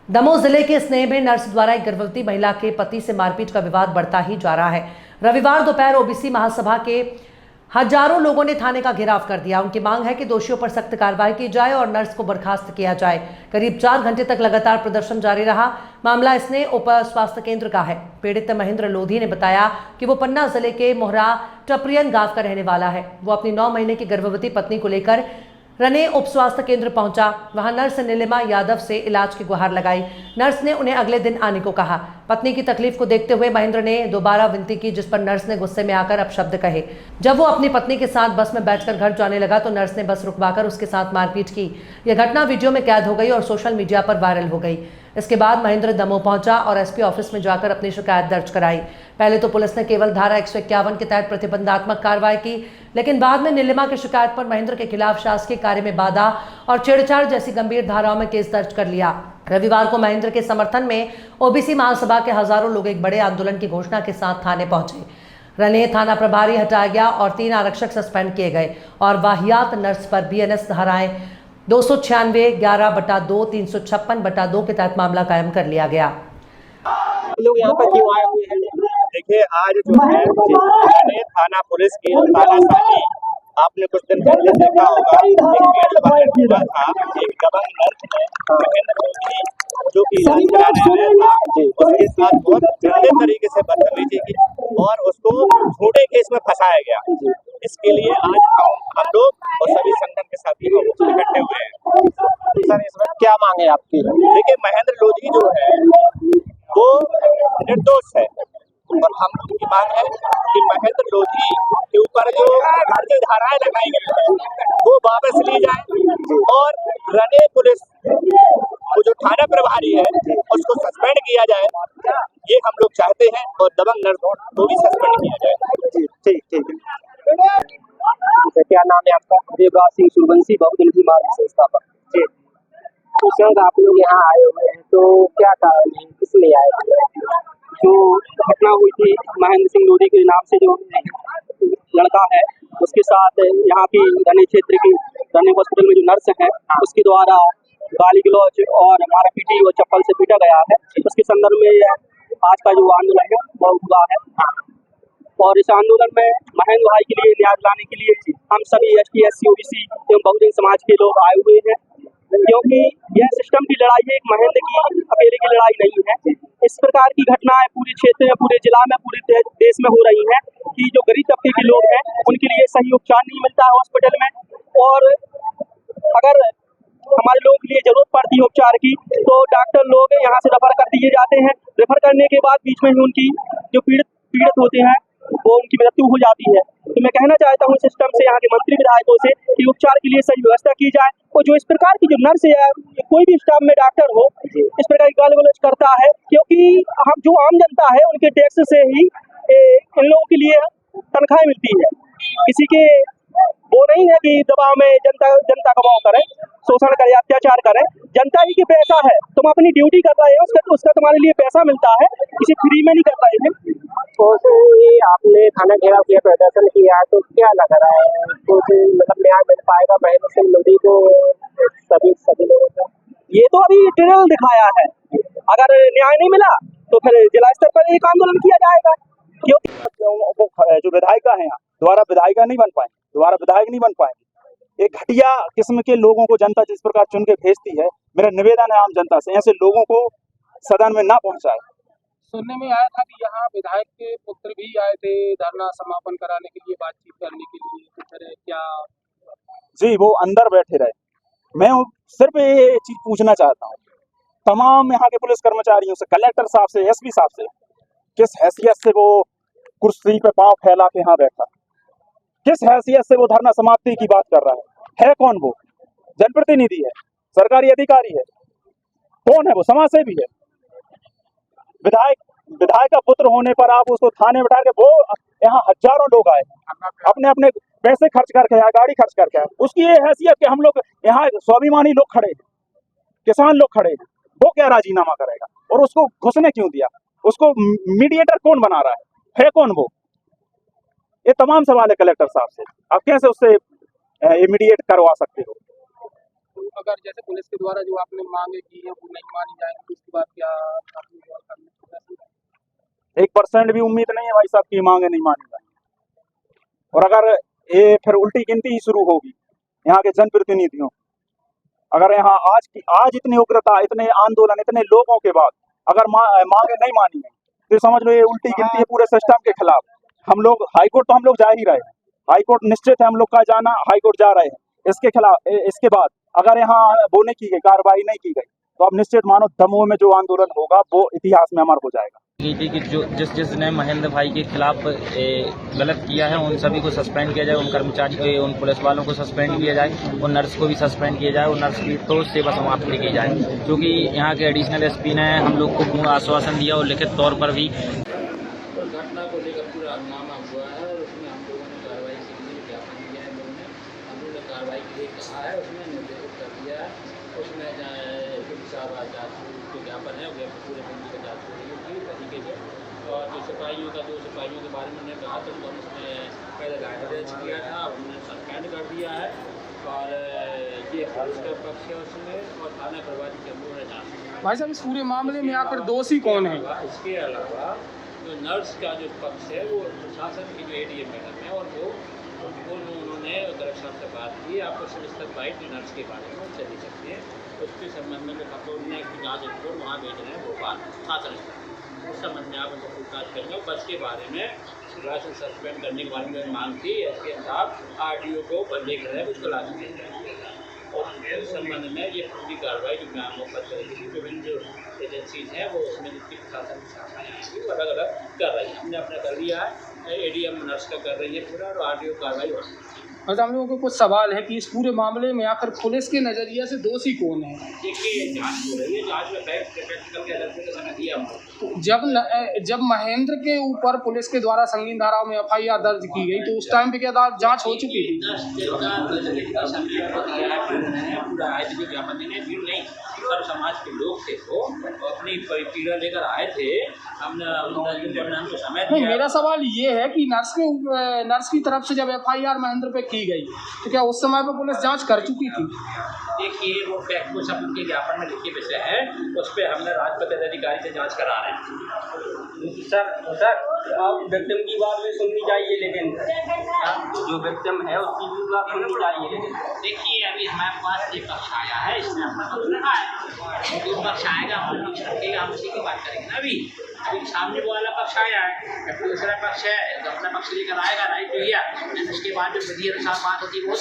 दमोह जिले के स्नेह में नर्स द्वारा एक गर्भवती महिला के पति से मारपीट का विवाद बढ़ता ही जा रहा है। रविवार दोपहर ओबीसी महासभा के हजारों लोगों ने थाने का घेराव कर दिया। उनकी मांग है कि दोषियों पर सख्त कार्रवाई की जाए और नर्स को बर्खास्त किया जाए। करीब 4 घंटे तक लगातार प्रदर्शन जारी रहा। मामला स्नेह उप स्वास्थ्य केंद्र का है। पीड़ित महेंद्र लोधी ने बताया कि वो पन्ना जिले के मोहरा टपरियन गांव का रहने वाला है। वो अपनी 9 महीने की गर्भवती पत्नी को लेकर रने उप स्वास्थ्य केंद्र पहुंचा। वहां नर्स नीलिमा यादव से इलाज की गुहार लगाई। नर्स ने उन्हें अगले दिन आने को कहा। पत्नी की तकलीफ को देखते हुए महेंद्र ने दोबारा विनती की, जिस पर नर्स ने गुस्से में आकर अपशब्द कहे। जब वो अपनी पत्नी के साथ बस में बैठकर घर जाने लगा तो नर्स ने बस रुकवाकर उसके साथ मारपीट की। यह घटना वीडियो में कैद हो गई और सोशल मीडिया पर वायरल हो गई। इसके बाद महेंद्र दमोह पहुंचा और एसपी ऑफिस में जाकर अपनी शिकायत दर्ज कराई। पहले तो पुलिस ने केवल धारा 151 के तहत प्रतिबंधात्मक कार्रवाई की, लेकिन बाद में नीलिमा की शिकायत पर महेंद्र के खिलाफ शासकीय कार्य में बाधा और छेड़छाड़ जैसी गंभीर धाराओं में केस दर्ज कर लिया। रविवार को महेंद्र के समर्थन में ओबीसी महासभा के हजारों लोग एक बड़े आंदोलन की घोषणा के साथ थाने पहुंचे। रने थाना प्रभारी हटाया गया और 3 आरक्षक सस्पेंड किए गए और वाहियात नर्स पर बीएनएस धाराएं 296, 11/2, 356/2 के तहत मामला कायम कर लिया गया। लोग यहाँ पर क्यों आए हुए हैं? देखिए, आज जो है थाना पुलिस की तानाशाही आपने कुछ दिन पहले देखा होगा। एक हुआ था, एक दबंग नर्स ने महेंद्र लोधी जो कि इलाज कराने आया था, उसके साथ बहुत गंदे तरीके से बदतमीजी की और उसको झूठे केस में फंसाया गया। इसके लिए आज हम लोग और सभी संगठन के साथी लोग इकट्ठे हुए हैं। सर, इसमें क्या मांगे आपकी? देखिए, महेंद्र लोधी जो है वो निर्दोष है और हम लोग की मांग है कि महेंद्र लोधी के ऊपर जो फर्जी धाराएं लगाई गई है वो वापस ली जाए और रने पुलिस वो जो थाना प्रभारी है उसको सस्पेंड किया जाए, ये हम लोग चाहते हैं और दबंग नर्स को भी सस्पेंड किया जाए। ठीक। क्या नाम है आपका? देवराज सिंह सूर्यवंशी, बहुजन समाज संस्थापक। तो सर, आप लोग यहाँ आए हुए हैं तो क्या कारण है, किस लिए आए हुए हैं? जो घटना हुई थी महेंद्र सिंह लोधी के नाम से जो लड़का है उसके साथ यहाँ की रने क्षेत्र की रने हॉस्पिटल में जो नर्स है उसके द्वारा गाली गलौज और मारपीटी और चप्पल से पीटा गया है। उसके संदर्भ में आज का जो आंदोलन है वो हुआ है और इस आंदोलन में महेंद्र भाई के लिए न्याय दिलाने के लिए हम सभी एसटी, एससी, ओबीसी एवं बहुजन समाज के लोग आए हुए हैं, क्योंकि यह सिस्टम की लड़ाई है, एक महेंद्र की अकेले की लड़ाई नहीं है। इस प्रकार की घटनाएं पूरे क्षेत्र में, पूरे जिला में, पूरे देश में हो रही हैं कि जो गरीब तबके के लोग हैं उनके लिए सही उपचार नहीं मिलता है हॉस्पिटल में, और अगर हमारे लोगों के लिए जरूरत पड़ती है उपचार की तो डॉक्टर लोग यहाँ से रेफर कर दिए जाते हैं। रेफर करने के बाद बीच में ही उनकी जो पीड़ित होते हैं वो उनकी मृत्यु हो जाती है। तो मैं कहना चाहता हूँ सिस्टम से, यहाँ के मंत्री विधायकों से कि उपचार के लिए सही व्यवस्था की जाए और जो इस प्रकार की जो नर्स है, कोई भी स्टाफ में डॉक्टर हो, इस प्रकार की गाली गलौज करता है, क्योंकि हम जो आम जनता है उनके टैक्स से ही इन लोगों के लिए तनख्वाह मिलती है। किसी के वो नहीं है कि दबाव में जनता का दबाव करे, शोषण करे, अत्याचार करे। जनता ही के पैसा है, तुम अपनी ड्यूटी कर रहे हो, उसका तुम्हारे लिए पैसा मिलता है, किसी फ्री में नहीं कर रहे हैं। तो आपने थाना घेराव किया, प्रदर्शन किया, तो क्या लग रहा है, कुछ मतलब न्याय मिल पाएगा महेंद्र सिंह लोधी को सभी लोगों को? ये तो अभी ट्रेलर दिखाया है, अगर न्याय नहीं मिला तो फिर जिला स्तर पर एक आंदोलन किया जाएगा। क्योंकि जो विधायिका है दोबारा विधायक नहीं बन पाएंगे। एक घटिया किस्म के लोगों को जनता जिस प्रकार चुन के भेजती है, मेरा निवेदन है आम जनता से, ऐसे लोगों को सदन में ना पहुंचाए। सुनने में आया था कि यहाँ विधायक के पुत्र भी आए थे धरना समापन कराने के लिए, बातचीत करने के लिए, तो फिर क्या? जी, वो अंदर बैठे रहे। मैं सिर्फ ये चीज पूछना चाहता हूँ तमाम यहाँ के पुलिस कर्मचारियों से, कलेक्टर साहब से, एसपी साहब से, किस हैसियत से वो कुर्सी पे पांव फैला के यहाँ बैठा, किस हैसियत से वो धरना समाप्ति की बात कर रहा है कौन वो? जनप्रतिनिधि है, सरकारी अधिकारी है, कौन है वो? समाज सेवी है। विधायक का पुत्र होने पर आप उसको थाने बैठा के, वो यहाँ हजारों लोग आए, अपने अपने पैसे खर्च करके आए, गाड़ी खर्च करके आए, उसकी ये हैसियत कि हम लोग यहाँ स्वाभिमानी लोग खड़े हैं, किसान लोग खड़े हैं, वो क्या राजीनामा करेगा? और उसको घुसने क्यों दिया? उसको मीडिएटर कौन बना रहा है कौन वो? ये तमाम सवाल है कलेक्टर साहब से, आप कैसे उससे इमीडिएट करवा सकते हो? अगर जैसे पुलिस के द्वारा जो आपने मांगे की है वो नहीं मानी जाएगी, 1% भी उम्मीद नहीं है भाई साहब की मांगे नहीं मानी जाएंगी। और अगर ये फिर उल्टी गिनती ही शुरू होगी यहाँ के जनप्रतिनिधियों, अगर यहाँ आज इतनी उग्रता, इतने आंदोलन, इतने लोगों के बाद अगर मांगे नहीं मानी गई तो समझ लो ये उल्टी गिनती है पूरे सिस्टम के खिलाफ। हम लोग हाईकोर्ट तो हम लोग जा ही रहे हैं, हाईकोर्ट निश्चित है हम लोग का जाना, हाईकोर्ट जा रहे हैं। इसके खिलाफ इसके बाद अगर यहाँ वो नहीं की गई, कार्रवाई नहीं की गई, तो अब निश्चित मानो दमोह में जो आंदोलन होगा वो इतिहास में अमर हो जाएगा। की कि जो जिसने महेंद्र भाई के खिलाफ गलत किया है उन सभी को सस्पेंड किया जाए, उन कर्मचारी उन पुलिस वालों को सस्पेंड किया जाए, उन नर्स को भी सस्पेंड किया जाए और नर्स की तो सेवा समाप्त की जाए, क्योंकि यहाँ के एडिशनल एसपी ने हम लोग को पूर्ण आश्वासन दिया और लिखित तौर पर भी। घटना को लेकर पूरा हंगामा हुआ है और उसमें हम लोगों ने कार्रवाई के लिए ज्ञापन दिया है। हम लोगों ने कार्रवाई के लिए कहा है, उसमें निर्देशित कर दिया है। उसमें जो ज्ञापन है वो पूरे बंदी का जाँच हो रही है तरीके से। और जो सिपाहियों के बारे में उन्होंने कहा तो उसमें पहले गाइडेंस किया था, उन्होंने सस्पेंड कर दिया है। और ये पुलिस का पक्ष है उसमें और थाना प्रभारी के हम लोगों ने जाँच। भाई साहब इस पूरे मामले में आखिर दोषी कौन है? इसके अलावा जो नर्स का जो पक्ष है वो प्रशासन की जो ADM मैडम है और वो उन्होंने कलेक्टर साहब से बात की। आपको सविस्तर बाइट नर्स के बारे में उनसे दे सकते हैं। उसके संबंध में उन्होंने एक जाँच रिपोर्ट वहाँ भेज रहे हैं भोपाल शासन स्तर, उस संबंध में आप उनको पूछताछ करेंगे। और बस के बारे में लाइसेंस सस्पेंड करने के बारे में मांग थी, इसके साथ RTO को बंदे करें उसको लाइसेंस दे जाएंगे। और इस संबंध में ये पूरी कार्रवाई जो मैं आपको पता करेगी, विभिन्न जो एजेंसीज हैं वो उसमें जितनी प्रशासन की शाखाएँ हैं वो अलग अलग कर रही है। हमने अपना कर लिया है, ADM नर्स का कर रही है पूरा और RTO कार्रवाई हो रही है। और हम लोगों को कुछ सवाल है कि इस पूरे मामले में आखिर पुलिस के नज़रिए से दोषी कौन है? देखिए जांच हो रही है, जांच में प्रैक्टिकल के अलग से समय दिया हमको। जब महेंद्र के ऊपर पुलिस के द्वारा संगीन धाराओं में FIR दर्ज की गई तो उस टाइम पे क्या जांच हो चुकी थी? 10 दिन का समय दिया है, पूरा आए थे ज्ञापन देने, भीड़ नहीं, सब समाज के लोग थे वो अपनी पीड़ा लेकर आए थे। हमने 10 दिन का हमको समय दिया। मेरा सवाल ये है कि नर्स की तरफ से जब FIR महेंद्र पे की गई तो क्या उस समय पे पुलिस जांच कर चुकी थी? देखिए वो फैक्ट को सब उनके ज्ञापन में लिखे विषय है, उस पर हमने राजपत्र अधिकारी से जांच करा रहे हैं। सर अब विक्टिम की बात भी सुननी चाहिए, लेकिन जो विक्टिम है उसकी भी बात सुननी चाहिए। लेकिन देखिए अभी हमारे पास एक पक्ष आया है, इसने अपना पक्ष रखा है, जो पक्ष आएगा हमारा पक्ष रखेगा, हम उसी की बात करेंगे ना। अभी सामने वाला पक्ष आया है, दूसरा पक्ष है तो अपना पक्ष लेकर आएगा, राइट भैया। उसके बाद जो विधि अनुसार बात होती है वो